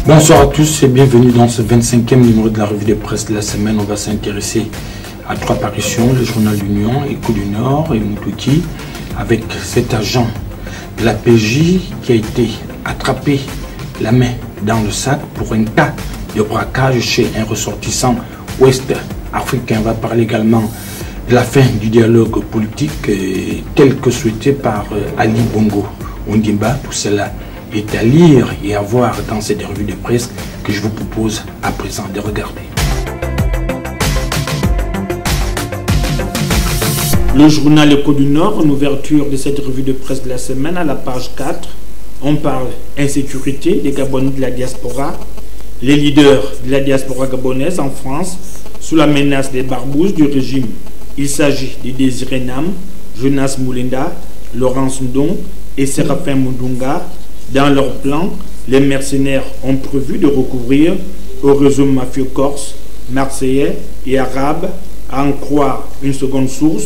Bonsoir à tous et bienvenue dans ce 25e numéro de la revue de presse de la semaine. On va s'intéresser à trois parutions, le journal L'Union, Écho du Nord et Moutouki, avec cet agent de la PJ qui a été attrapé la main dans le sac pour un cas de braquage chez un ressortissant ouest-africain. On va parler également de la fin du dialogue politique tel que souhaité par Ali Bongo Ondimba. Tout cela est à lire et à voir dans cette revue de presse que je vous propose à présent de regarder. Le journal Écho du Nord, en ouverture de cette revue de presse de la semaine, à la page 4, on parle insécurité des Gabonais de la diaspora, les leaders de la diaspora gabonaise en France sous la menace des barbouzes du régime. Il s'agit de Désiré Nam, Jonas Moulinda, Laurence Ndong et Séraphin Mundunga. Dans leur plan, les mercenaires ont prévu de recourir au réseau mafieux corse, marseillais et arabe. À en croire une seconde source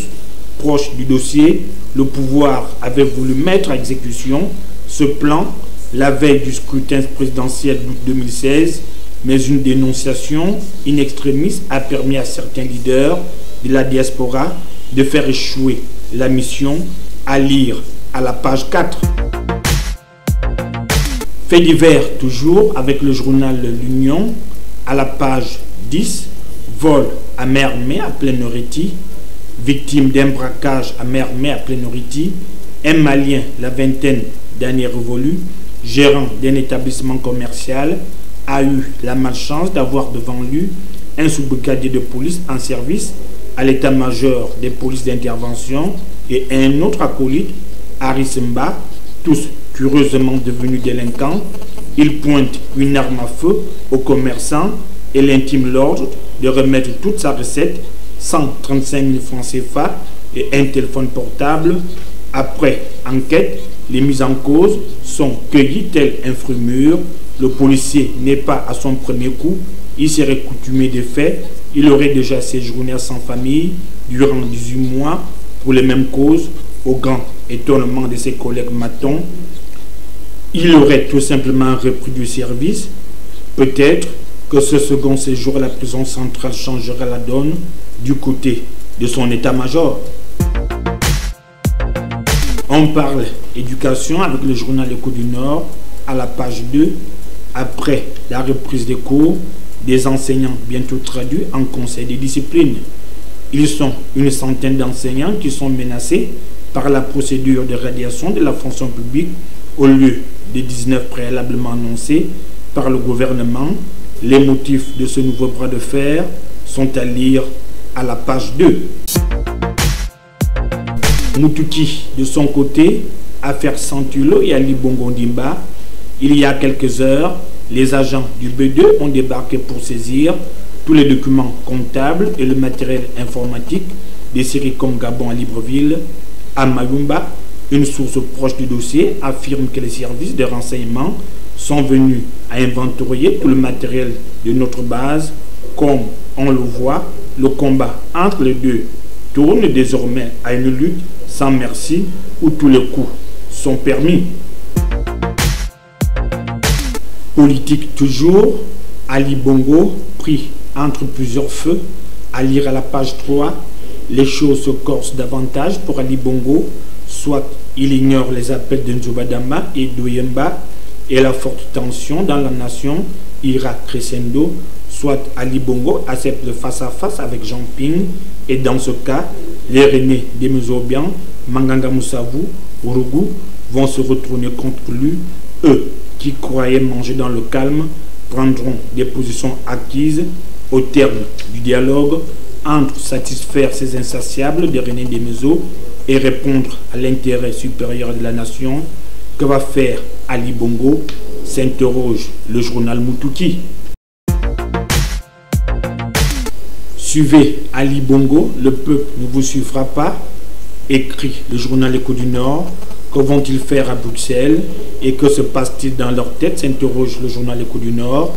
proche du dossier, le pouvoir avait voulu mettre à exécution ce plan la veille du scrutin présidentiel d'août 2016, mais une dénonciation in extremis a permis à certains leaders de la diaspora de faire échouer la mission, à lire à la page 4. Fait divers toujours avec le journal L'Union, à la page 10, vol à Mermé à Plénoriti, victime d'un braquage à Mermé à Plénoriti, un Malien, la vingtaine d'années révolues, gérant d'un établissement commercial, a eu la malchance d'avoir devant lui un sous-brigadier de police en service à l'état-major des polices d'intervention et un autre acolyte, Arissemba, tous curieusement devenus délinquants. Il pointe une arme à feu au commerçant et l'intime l'ordre de remettre toute sa recette, 135 000 francs CFA et un téléphone portable. Après enquête, les mises en cause sont cueillies tel un fruit mûr. Le policier n'est pas à son premier coup, il serait coutumé des faits. Il aurait déjà séjourné sans famille durant 18 mois pour les mêmes causes. Au grand étonnement de ses collègues matons, il aurait tout simplement repris du service. Peut-être que ce second séjour à la prison centrale changera la donne du côté de son état-major. On parle éducation avec le journal Écho du Nord à la page 2. Après la reprise des cours, des enseignants bientôt traduits en conseil de discipline. Ils sont une centaine d'enseignants qui sont menacés par la procédure de radiation de la fonction publique au lieu des 19 préalablement annoncés par le gouvernement. Les motifs de ce nouveau bras de fer sont à lire à la page 2. Moutouki, de son côté, affaire Santulo et Ali Bongo Ondimba. Il y a quelques heures, les agents du B2 ont débarqué pour saisir tous les documents comptables et le matériel informatique des Sericom Gabon à Libreville. À Mayumba, une source proche du dossier affirme que les services de renseignement sont venus à inventorier tout le matériel de notre base. Comme on le voit, le combat entre les deux tourne désormais à une lutte sans merci où tous les coups sont permis. Politique toujours, Ali Bongo pris entre plusieurs feux, à lire à la page 3. Les choses se corsent davantage pour Ali Bongo, soit il ignore les appels de Nzobadamba et Doyemba et la forte tension dans la nation ira crescendo, soit Ali Bongo accepte le face-à-face avec Jean Ping et dans ce cas, les René Demezobian, Manganga Moussavu, Urugu vont se retourner contre lui. Eux qui croyaient manger dans le calme prendront des positions acquises au terme du dialogue entre satisfaire ces insatiables de René Demezo et répondre à l'intérêt supérieur de la nation. Que va faire Ali Bongo, s'interroge le journal Moutouki. Suivez Ali Bongo, le peuple ne vous suivra pas, écrit le journal Écho du Nord. Que vont-ils faire à Bruxelles et que se passe-t-il dans leur tête, s'interroge le journal Écho du Nord.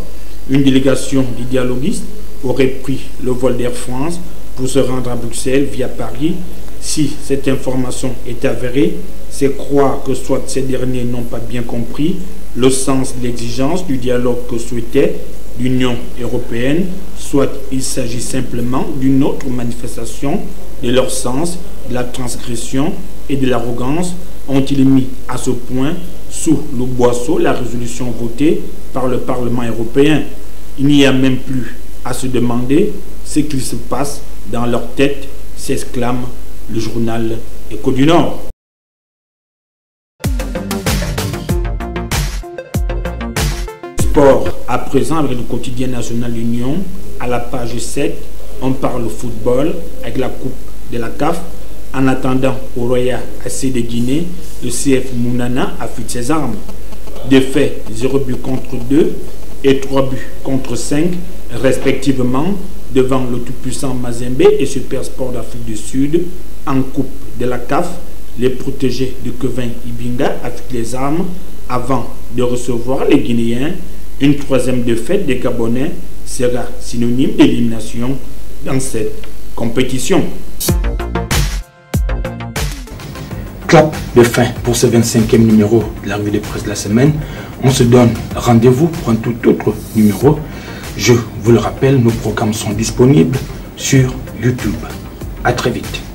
Une délégation de dialoguistes aurait pris le vol d'Air France pour se rendre à Bruxelles via Paris. Si cette information est avérée, c'est croire que soit ces derniers n'ont pas bien compris le sens de l'exigence du dialogue que souhaitait l'Union européenne, soit il s'agit simplement d'une autre manifestation de leur sens, de la transgression et de l'arrogance, ont-ils mis à ce point sous le boisseau la résolution votée par le Parlement européen. Il n'y a même plus à se demander ce qu'il se passe dans leur tête, s'exclame le journal Écho du Nord. Sport à présent avec le quotidien national Union. À la page 7, on parle football avec la Coupe de la CAF. En attendant au Royal AC de Guinée, le CF Mounana affûte ses armes. Défaite 0 buts contre 2 et 3 buts contre 5 respectivement devant le tout-puissant Mazembe et Super Sport d'Afrique du Sud. En Coupe de la CAF, les protégés de Kevin Ibinga affûtent les armes avant de recevoir les Guinéens. Une troisième défaite des Gabonais sera synonyme d'élimination dans cette compétition. Clap de fin pour ce 25e numéro de la revue de presse de la semaine. On se donne rendez-vous pour un tout autre numéro. Je vous le rappelle, nos programmes sont disponibles sur YouTube. À très vite.